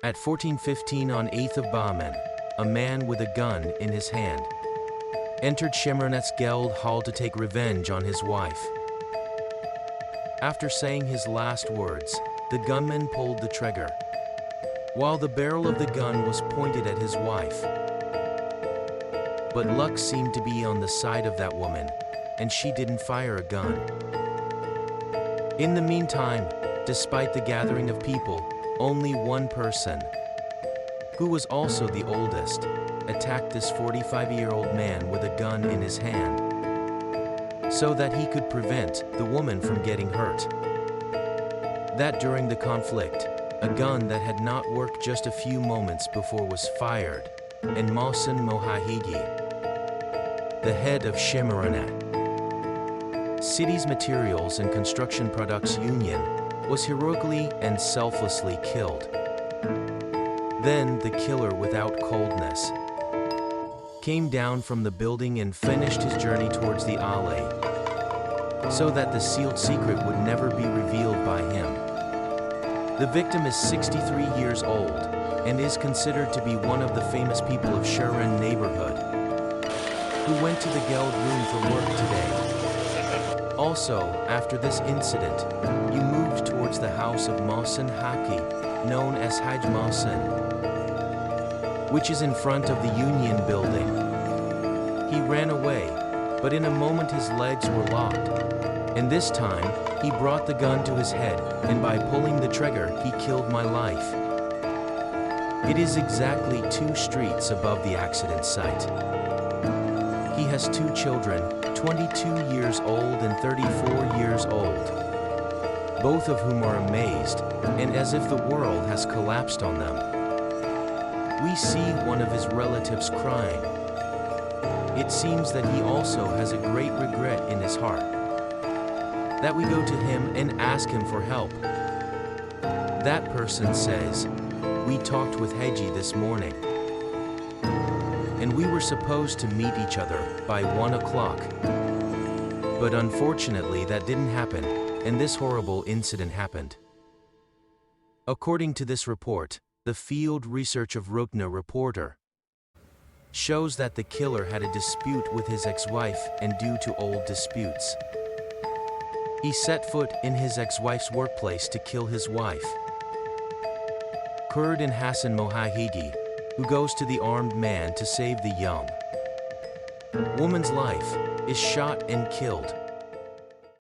At 14:15 on 8th of Bahman, a man with a gun in his hand entered Shemiranet's Geld hall to take revenge on his wife. After saying his last words, the gunman pulled the trigger, while the barrel of the gun was pointed at his wife. But luck seemed to be on the side of that woman, and she didn't fire a gun. In the meantime, despite the gathering of people, only one person, who was also the oldest, attacked this 45-year-old man with a gun in his hand, so that he could prevent the woman from getting hurt. That during the conflict, a gun that had not worked just a few moments before was fired, and Mohsen Mohahigi, the head of Shemiranet Cities Materials and Construction Products Union, was heroically and selflessly killed. Then the killer, without coldness, came down from the building and finished his journey towards the alley, so that the sealed secret would never be revealed by him. The victim is 63 years old and is considered to be one of the famous people of Shirin neighborhood who went to the Geld room for work today. Also, after this incident, you moved towards the house of Mohsen Haki, known as Haj Mohsen, which is in front of the Union building. He ran away, but in a moment his legs were locked, and this time, he brought the gun to his head, and by pulling the trigger, he killed my life. It is exactly 2 streets above the accident site. He has 2 children, 22 years old and 34 years old, both of whom are amazed, and as if the world has collapsed on them. We see one of his relatives crying. It seems that he also has a great regret in his heart, that we go to him and ask him for help. That person says, "We talked with Haji this morning, and we were supposed to meet each other by 1 o'clock. But unfortunately that didn't happen, and this horrible incident happened." According to this report, the field research of Rukna reporter shows that the killer had a dispute with his ex-wife, and due to old disputes, he set foot in his ex-wife's workplace to kill his wife. Kurd and Hassan Mohahigi, who goes to the armed man to save the young woman's life, is shot and killed.